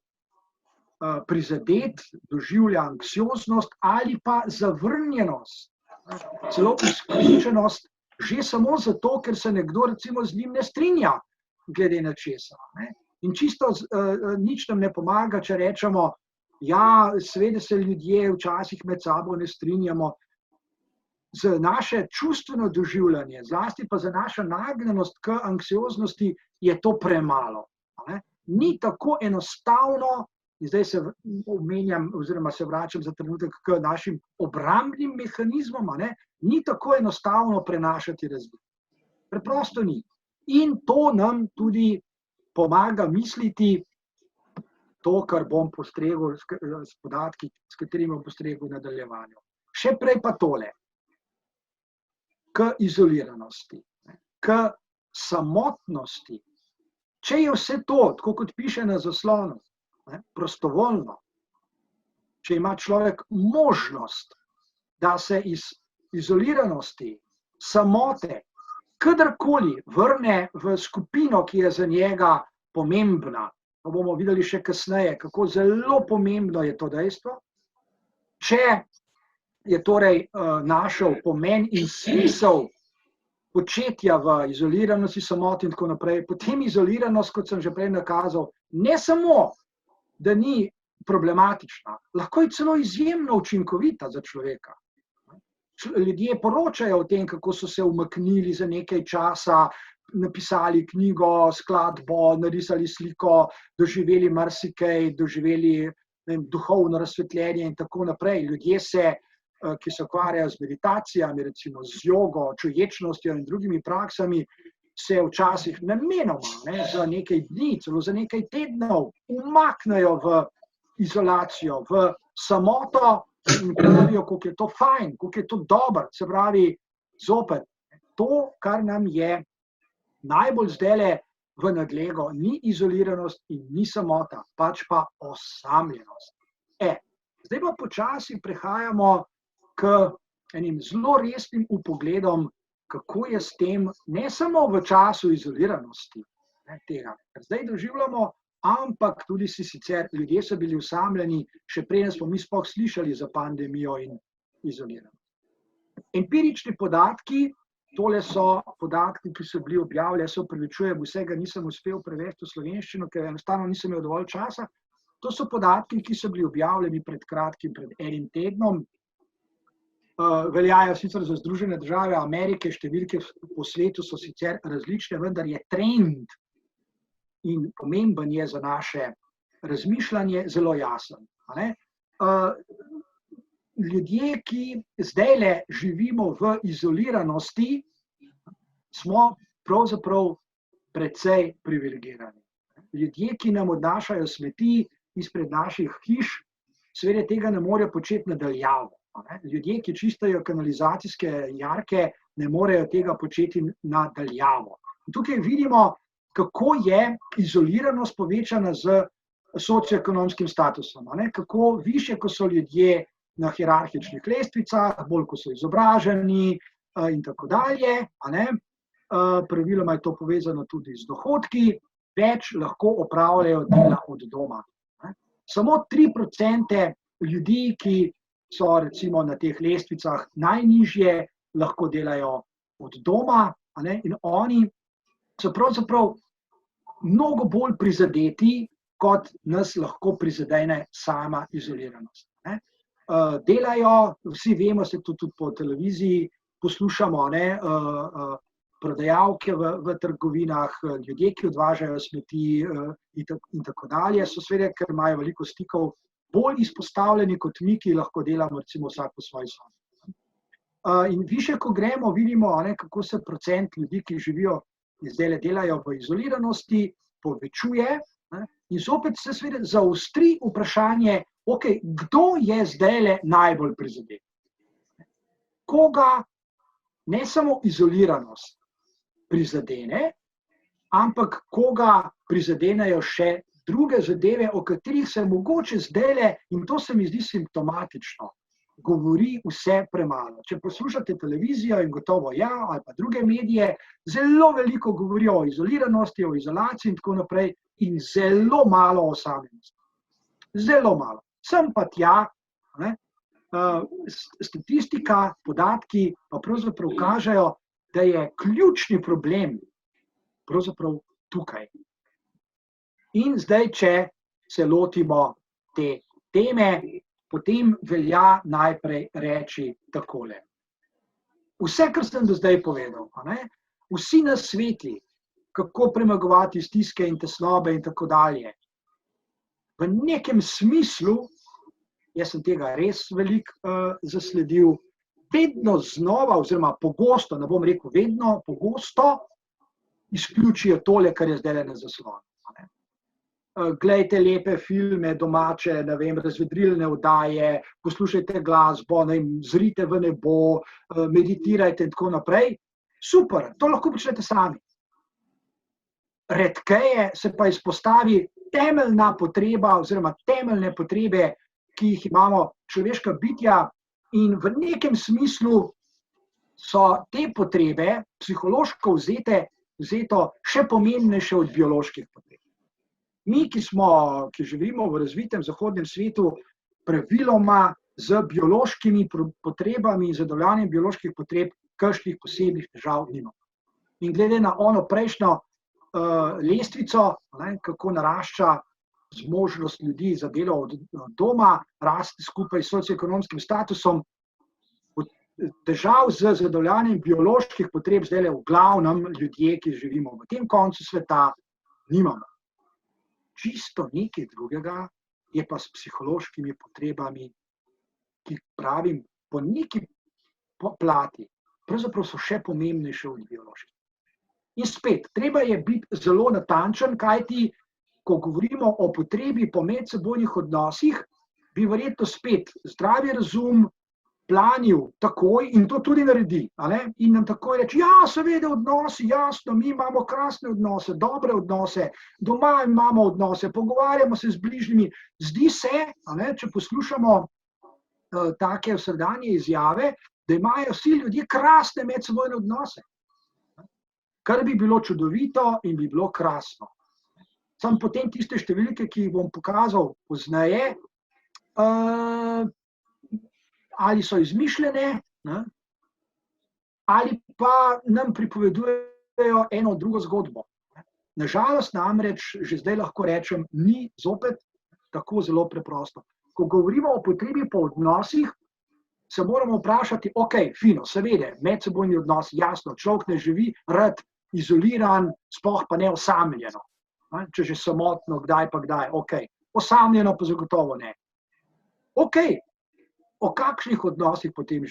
prizadet, doživlja anksioznost ali pa zavrnjenost, celo izključenost, že samo zato, ker se nekdo recimo z njim ne strinja glede na česa. In čisto nič nam ne pomaga, če rečemo, ja, seveda se ljudje včasih med sabo ne strinjamo. Za naše čustveno doživljanje, zlasti pa za našo nagnjenost k anksioznosti, je to premalo. Ni tako enostavno, in zdaj se omenjam oziroma se vračam za trenutek k našim obrambnim mehanizmom, ni tako enostavno prenašati razlik. Preprosto ni. In to nam tudi pomaga misliti to, kar bom postregel s podatki, s katerimi bom postregel v nadaljevanju. Še prej pa tole. K izoliranosti, k samotnosti. Če je vse to, tako kot piše na zaslonu, prostovoljno, če ima človek možnost, da se iz izoliranosti, samote, kadarkoli vrne v skupino, ki je za njega pomembna, pa bomo videli še kasneje, kako zelo pomembno je to dejstvo, če je torej našel pomen in smisel početja v izoliranosti, samoti in tako naprej, potem izoliranost, kot sem že prej nakazal, ne samo, da ni problematična, lahko je celo izjemno učinkovita za človeka. Ljudje poročajo o tem, kako so se umaknili za nekaj časa, napisali knjigo, skladbo, narisali sliko, doživeli marsikaj, doživeli duhovno razsvetljenje in tako naprej. Ljudje se, ki se ukvarjajo z meditacijami, recimo z jogo, čuječnostjo in drugimi praksami, se včasih namenoma za nekaj dni, celo za nekaj tednov umaknejo v izolacijo, v samoto in pravijo, koliko je to fajn, koliko je to dobro. Se pravi, zopet, to, kar nam je najbolj zdajle v nadlego, ni izoliranost in ni samota, pač pa osamljenost. Zdaj pa počasi prehajamo k enim zelo resnim vpogledom, kako je s tem, ne samo v času izoliranosti tega. Zdaj doživljamo ampak tudi sicer ljudje so bili osamljeni, še preden smo mi sploh slišali za pandemijo in izoliranost. Empirični podatki, tole so podatki, ki so bili objavljeni, jaz se opravičujem, vsega nisem uspel prevesti v slovenščino, ker enostavno nisem imel dovolj časa. To so podatki, ki so bili objavljeni pred kratkim, pred enim tednom. Veljajo sicer za Združene države Amerike, številke po svetu so sicer različne, vendar je trend in pomemben je za naše razmišljanje zelo jasen. Ljudje, ki zdajle živimo v izoliranosti, smo pravzaprav precej privilegirani. Ljudje, ki nam odnašajo smeti izpred naših hiš, seveda tega ne morejo početi nadaljavo. Ljudje, ki čistajo kanalizacijske jarke, ne morejo tega početi nadaljavo. Tukaj vidimo, kako je izoliranost povečana z socioekonomskim statusom. Kako više, ko so ljudje na hierarhičnih lestvicah, bolj, ko so izobraženi in tako dalje. Praviloma je to povezano tudi z dohodki, več lahko opravljajo dela od doma. Samo 3% ljudi, ki so recimo na teh lestvicah najnižje, lahko delajo od doma, in oni so pravzaprav mnogo bolj prizadeti, kot nas lahko prizadene sama izoliranost. Delajo, vsi vemo, se tudi po televiziji poslušamo, prodajalke v trgovinah, ljudje, ki odvažajo smeti in tako dalje, so seveda, ker imajo veliko stikov, bolj izpostavljeni kot mi, ki lahko delamo recimo vsak po svoji sobi. In više, ko gremo, vidimo, kako se procent ljudi, ki živijo in zdaj delajo v izoliranosti, povečuje, in zopet se seveda zaostri vprašanje, kdo je zdaj najbolj prizadet? Koga ne samo izoliranost prizadene, ampak koga prizadenejo še druge zadeve, o katerih se mogoče zdaj, in to se mi zdi simptomatično, govori vse premalo. Če poslušate televizijo in gotovo ali pa druge medije, zelo veliko govorijo o izoliranosti, o izolaciji in tako naprej, in zelo malo o osamljenosti. Zelo malo. Sem pa tja, statistika, podatki pa pravzaprav kažejo, da je ključni problem pravzaprav tukaj. In zdaj, če se lotimo te teme, potem velja najprej reči takole. Vse, kar sem do zdaj povedal, vsi nasveti, kako premagovati stiske in tesnobe in tako dalje, v nekem smislu, jaz sem tega res veliko zasledil, vedno znova, oziroma pogosto, ne bom rekel vedno, pogosto izključijo tole, kar je zdaj na zaslonu. Glejte lepe filme, domače, razvedrilne oddaje, poslušajte glasbo, zrite v nebo, meditirajte in tako naprej. Super, to lahko počnete sami. Redkeje se pa izpostavi temeljna potreba oziroma temeljne potrebe, ki jih imamo človeška bitja, in v nekem smislu so te potrebe psihološko vzeto še pomembnejše od bioloških potreb. Mi, ki živimo v razvitem zahodnem svetu, praviloma z biološkimi potrebami in zadovoljevanjem bioloških potreb kakšnih posebnih težav nimamo. In glede na ono prejšnjo lestvico, kako narašča zmožnost ljudi za delo od doma, rasti skupaj s socioekonomskim statusom, težav z zadovoljevanjem bioloških potreb zdaj v glavnem ljudje, ki živimo v tem koncu sveta, nimamo. Čisto nekaj drugega je pa s psihološkimi potrebami, ki pravim, po neki plati, pravzaprav so še pomembnejše od bioloških. In spet, treba je biti zelo natančen, kajti, ko govorimo o potrebi po medsebojnih odnosih, bi verjetno spet zdravi razum planil takoj in to tudi naredi. In nam takoj reči, ja, seveda odnosi, jasno, mi imamo krasne odnose, dobre odnose, doma imamo odnose, pogovarjamo se z bližnjimi. Zdi se, če poslušamo take vsakdanje izjave, da imajo vsi ljudje krasne medsebojne odnose. Kar bi bilo čudovito in bi bilo krasno. Samo potem tiste številke, ki jih bom pokazal pozneje, ali so izmišljene, ne, ali pa nam pripovedujejo eno drugo zgodbo. Nažalost namreč, že zdaj lahko rečem, ni zopet tako zelo preprosto. Ko govorimo o potrebi po odnosih, se moramo vprašati, ok, fino, seveda, medsebojni odnos, jasno, človek ne živi rad izoliran, sploh pa ne osamljeno. Če že samotno, kdaj pa kdaj, ok. Osamljeno pa zagotovo ne. Ok, o kakšnih odnosih potem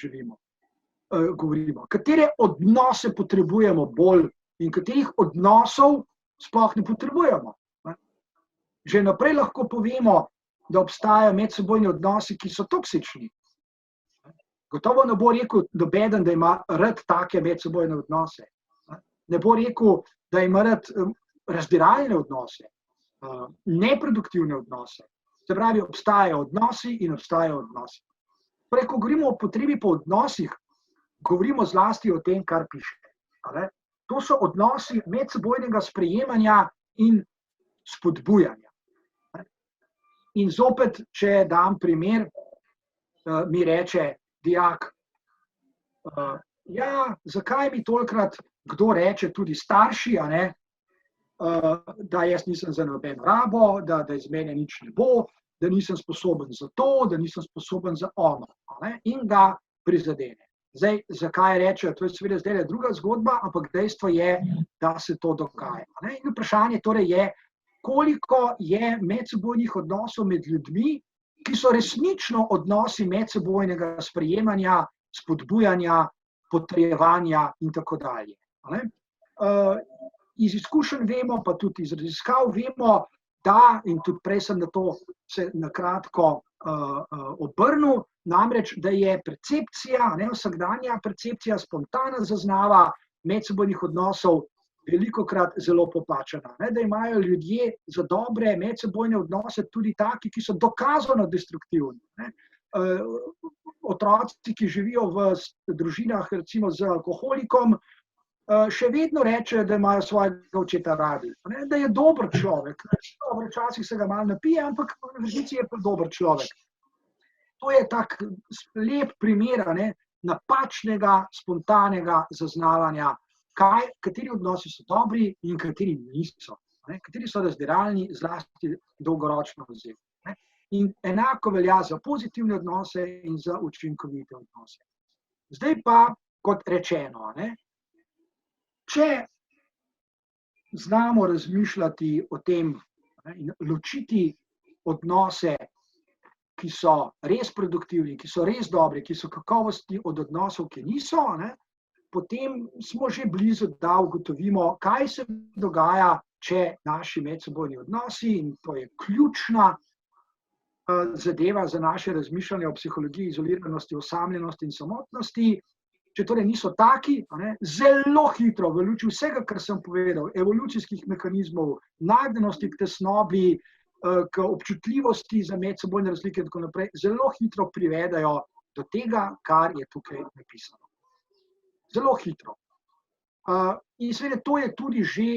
govorimo? Katere odnose potrebujemo bolj in katerih odnosov sploh ne potrebujemo? Že naprej lahko povemo, da obstajajo medsebojni odnosi, ki so toksični. Gotovo ne bo rekel nobeden, da ima rad take medsebojne odnose. Ne bo rekel, da ima rad razdiralne odnose, neproduktivne odnose. Se pravi, obstajajo odnosi in obstajajo odnosi. Torej, ko govorimo o potrebi po odnosih, govorimo zlasti o tem, kar piše. To so odnosi medsebojnega sprejemanja in spodbujanja. In zopet, če dam primer, mi reče dijak, ja, zakaj mi tolikrat kdo reče, tudi starši, da jaz nisem za nobeno rabo, da iz mene nič ne bo, da nisem sposoben za to, da nisem sposoben za ono, in ga prizadene. Zdaj, zakaj rečejo, to je seveda zdaj druga zgodba, ampak dejstvo je, da se to dogaja. In vprašanje torej je, koliko je medsebojnih odnosov med ljudmi, ki so resnično odnosi medsebojnega sprejemanja, spodbujanja, potrjevanja in tako dalje. Iz izkušenj vemo, pa tudi iz raziskav vemo, da, in tudi prej sem na to se nakratko obrnil, namreč, da je percepcija, vsakdanja percepcija, spontana zaznava medsebojnih odnosov velikokrat zelo popačena. Da imajo ljudje za dobre medsebojne odnose tudi taki, ki so dokazano destruktivni. Otroci, ki živijo v družinah recimo z alkoholikom, še vedno rečejo, da imajo svojega očeta radi. Da je dober človek. Včasih se ga malo napije, ampak v resnici je pa dober človek. To je tak lep primer napačnega, spontanega zaznavanja, kateri odnosi so dobri in kateri niso. Kateri so razdiralni, zlasti dolgoročno vzeti. In enako velja za pozitivne odnose in za učinkovite odnose. Zdaj pa, kot rečeno, če znamo razmišljati o tem in ločiti odnose, ki so res produktivni, ki so res dobri, ki so kakovostni od odnosov, ki niso, potem smo že blizu, da ugotovimo, kaj se dogaja, če naši medsebojni odnosi, in to je ključna zadeva za naše razmišljanje o psihologiji izoliranosti, osamljenosti in samotnosti, če torej niso taki, zelo hitro v luči vsega, kar sem povedal, evolucijskih mehanizmov, nagnjenosti k tesnobi, k občutljivosti za medsebojne razlike in tako naprej, zelo hitro privedajo do tega, kar je tukaj napisano. Zelo hitro. In seveda to je tudi že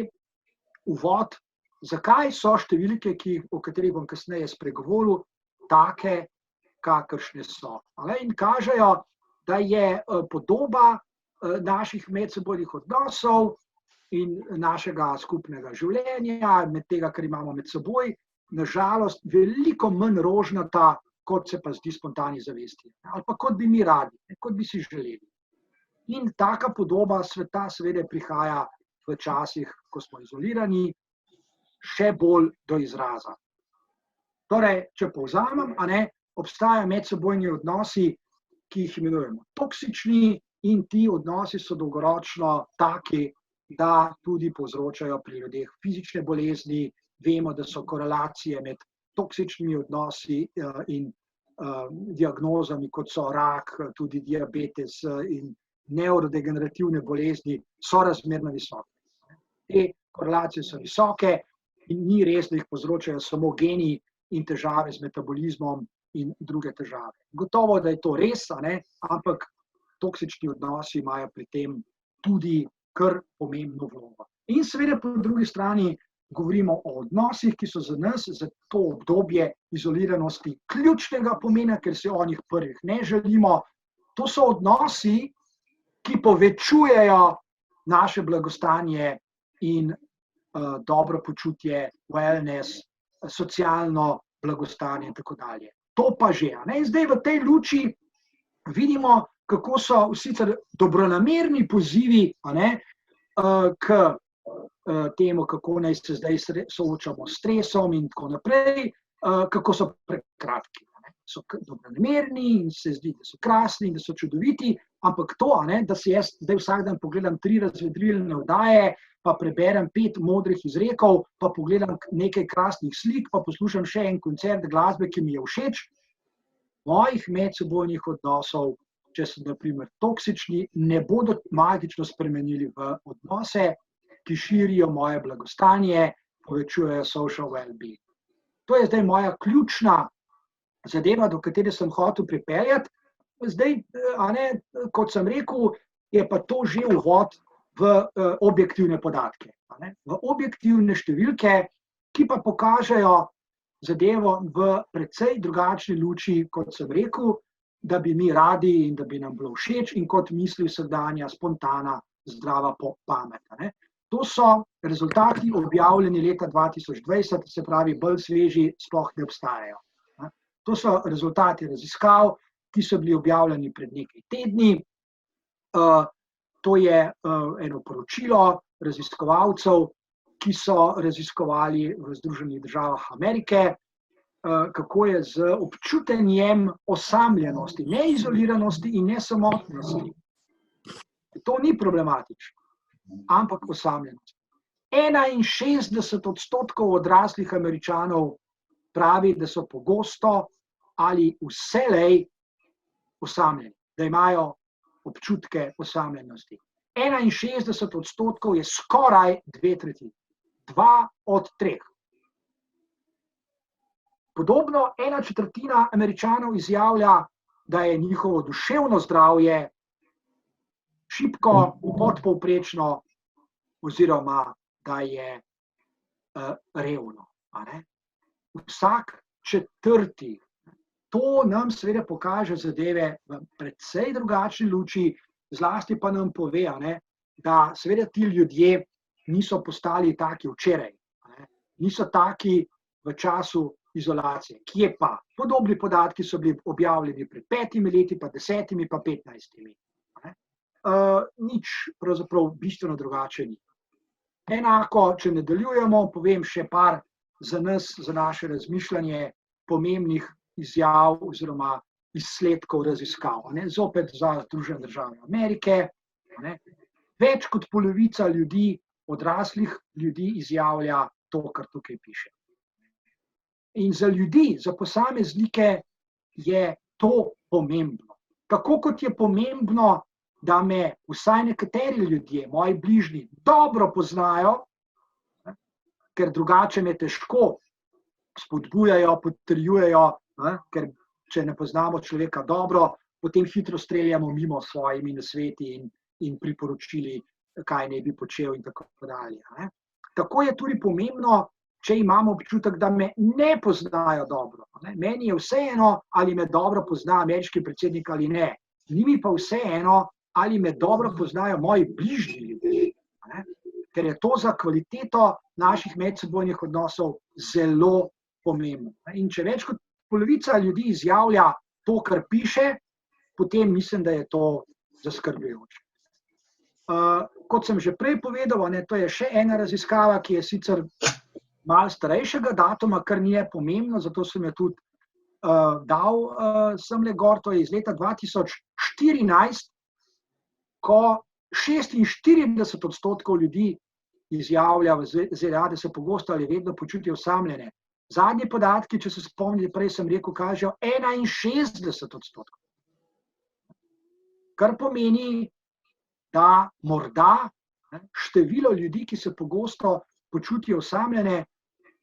uvod, zakaj so številke, o katerih bom kasneje spregovoril, take, kakršne so. In kažejo, da je podoba naših medsebojnih odnosov in našega skupnega življenja, med tega, kar imamo med seboj, nažalost veliko manj rožnata, kot se pa zdi spontani zavesti. Ali pa kot bi mi radi, kot bi si želeli. In taka podoba sveta seveda prihaja v časih, ko smo izolirani, še bolj do izraza. Torej, če povzamem, obstajajo medsebojni odnosi, ki jih imenujemo toksični, in ti odnosi so dolgoročno taki, da tudi povzročajo pri ljudeh fizične bolezni. Vemo, da so korelacije med toksičnimi odnosi in diagnozami, kot so rak, tudi diabetes in nevrodegenerativne bolezni, sorazmerno visoke. Te korelacije so visoke in ni res, da jih povzročajo samo geni in težave z metabolizmom in druge težave. Gotovo, da je to res, ampak toksični odnosi imajo pri tem tudi kar pomembno vlogo. In seveda po drugi strani govorimo o odnosih, ki so za nas, za to obdobje izoliranosti ključnega pomena, ker se o njih prvih ne želimo. To so odnosi, ki povečujejo naše blagostanje in dobro počutje, wellness, socialno blagostanje in tako dalje. To pa že. In zdaj v tej luči vidimo, kako so sicer dobronamerni pozivi k temu, kako naj se zdaj soočamo s stresom in tako naprej, kako so prekratki. So dobronamerni in se zdi, da so krasni in da so čudoviti, ampak to, da si jaz zdaj vsak dan pogledam 3 razvedrilne oddaje, pa preberem 5 modrih izrekov, pa pogledam nekaj krasnih slik, pa poslušam še en koncert glasbe, ki mi je všeč, mojih medsebojnih odnosov, če so na primer toksični, ne bodo magično spremenili v odnose, ki širijo moje blagostanje, povečujejo social well-being. To je zdaj moja ključna zadeva, do katere sem hotel pripeljati. Zdaj, kot sem rekel, je pa to že uvod v objektivne podatke. V objektivne številke, ki pa pokažejo zadevo v precej drugačni luči, kot sem rekel, da bi mi radi in da bi nam bilo všeč in kot misli vsakdanja, spontana, zdrava pamet. To so rezultati objavljeni leta 2020, se pravi, bolj sveži sploh ne obstajajo. To so rezultati raziskav, ki so bili objavljeni pred nekaj tedni. To je eno poročilo raziskovalcev, ki so raziskovali v Združenih državah Amerike, kako je z občutenjem osamljenosti, ne izoliranosti in ne samotnosti. To ni problematično, ampak osamljenost. 61% odraslih Američanov pravi, da so pogosto ali vselej osamljeni, da imajo občutke osamljenosti. 61% je skoraj 2/3, 2 od 3. Podobno 1/4 Američanov izjavlja, da je njihovo duševno zdravje šibko, podpovprečno oziroma da je revno. Vsak 4. To nam seveda pokaže zadeve v precej drugačni luči, zlasti pa nam pove, da seveda ti ljudje niso postali taki včeraj, niso taki v času izolacije. Kje pa? Podobni podatki so bili objavljeni pred 5 leti, pa 10, pa 15. Nič pravzaprav bistveno drugače ni. Enako, če nadaljujemo, povem še par za nas, za naše razmišljanje pomembnih izjav oziroma izsledkov raziskav. Zopet za Združene države Amerike. Več kot polovica ljudi, odraslih ljudi, izjavlja to, kar tukaj piše. In za ljudi, za posameznike je to pomembno. Tako kot je pomembno, da me vsaj nekateri ljudje, moji bližnji, dobro poznajo, ker drugače me težko spodbujajo, potrjujejo, ker če ne poznamo človeka dobro, potem hitro streljamo mimo s svojimi nasveti in priporočili, kaj ne bi počel in tako dalje. Tako je tudi pomembno, če imamo občutek, da me ne poznajo dobro. Meni je vseeno, ali me dobro pozna ameriški predsednik ali ne. Ni mi pa vseeno, ali me dobro poznajo moji bližnji ljudje. Ker je to za kvaliteto naših medsebojnih odnosov zelo pomembno. In če več kot polovica ljudi izjavlja to, kar piše, potem mislim, da je to zaskrbljujoče. Kot sem že prej povedal, to je še ena raziskava, ki je sicer malo starejšega datuma, kar ni pomembno, zato sem jo tudi dal semle gor, to je iz leta 2014, ko 46% ljudi izjavlja v ZDA, da se pogosto ali vedno počutijo osamljene. Zadnji podatki, če se spomnite, prej sem rekel, kažejo 61%. Kar pomeni, da morda število ljudi, ki se pogosto počutijo osamljene,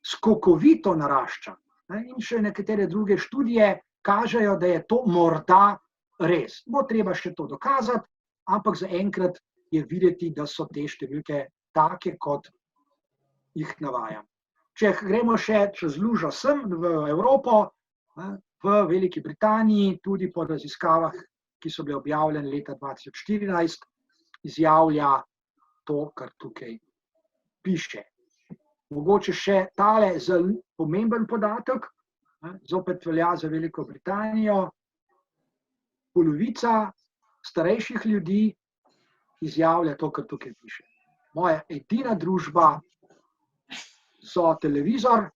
skokovito narašča. In še nekatere druge študije kažejo, da je to morda res. Bo treba še to dokazati, ampak zaenkrat je videti, da so te številke take, kot jih navajam. Če gremo še čez lužo sem v Evropo, v Veliki Britaniji, tudi po raziskavah, ki so bile objavljene leta 2014, izjavlja to, kar tukaj piše. Mogoče še tale zelo pomemben podatek, zopet velja za Veliko Britanijo, polovica starejših ljudi izjavlja to, kar tukaj piše. Moja edina družba so televizor,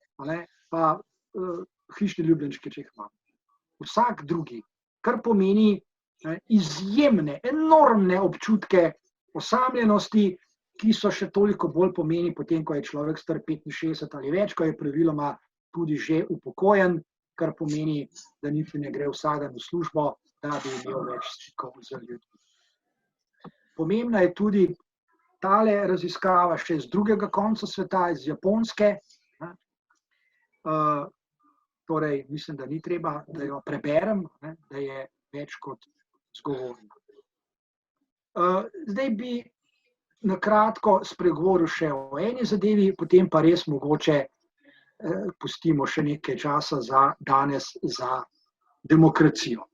pa hišni ljubljenčki, če jih imam. Vsak drugi, kar pomeni izjemne, enormne občutke osamljenosti, ki so še toliko bolj pomeni, potem, ko je človek star 65 ali več, ko je praviloma tudi že upokojen, kar pomeni, da niti ne gre vsak dan v službo, da bi imel več stikov z ljudmi. Pomembna je tudi tale raziskava še z drugega konca sveta, iz Japonske. Torej, mislim, da ni treba, da jo preberem, da je več kot zgovorna. Zdaj bi na kratko spregovoril še o eni zadevi, potem pa res mogoče pustimo še nekaj časa za danes za demokracijo.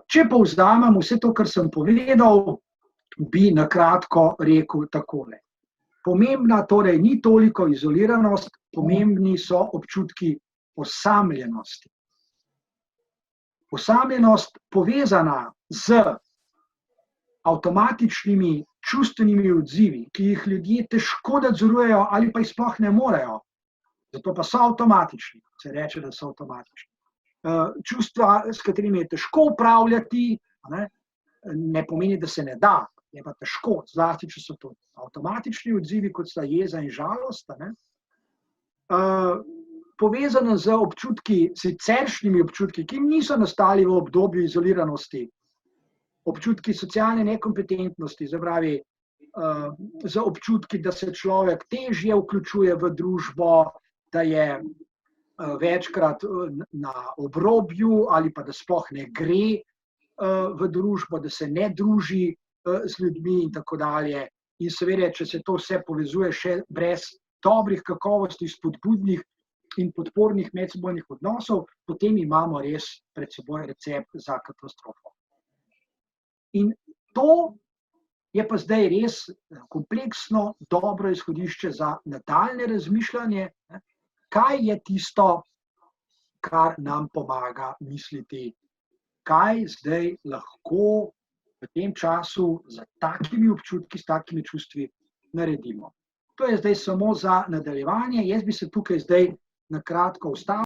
Če povzamem vse to, kar sem povedal, bi na kratko rekel takole. Pomembna torej ni toliko izoliranost, pomembni so občutki osamljenosti. Osamljenost povezana z avtomatičnimi čustvenimi odzivi, ki jih ljudje težko nadzorujejo ali pa jih sploh ne morejo, zato pa so avtomatični, se reče, da so avtomatični. Čustva, s katerimi je težko upravljati, ne pomeni, da se ne da, je pa težko, zlasti, če so to avtomatični odzivi, kot sta jeza in žalost, povezane z občutki, siceršnjimi občutki, ki niso nastali v obdobju izoliranosti, občutki socialne nekompetentnosti, zapravi z občutki, da se človek težje vključuje v družbo, da je večkrat na obrobju ali pa da sploh ne gre v družbo, da se ne druži z ljudmi in tako dalje. In seveda, če se to vse povezuje še brez dobrih kakovosti, spodbudnih in podpornih medsebojnih odnosov, potem imamo res pred seboj recept za katastrofo. In to je pa zdaj res kompleksno, dobro izhodišče za nadaljnje razmišljanje, kaj je tisto, kar nam pomaga misliti, kaj zdaj lahko v tem času z takimi občutki, s takimi čustvi naredimo. To je zdaj samo za nadaljevanje. Jaz bi se tukaj zdaj na kratko ustavil.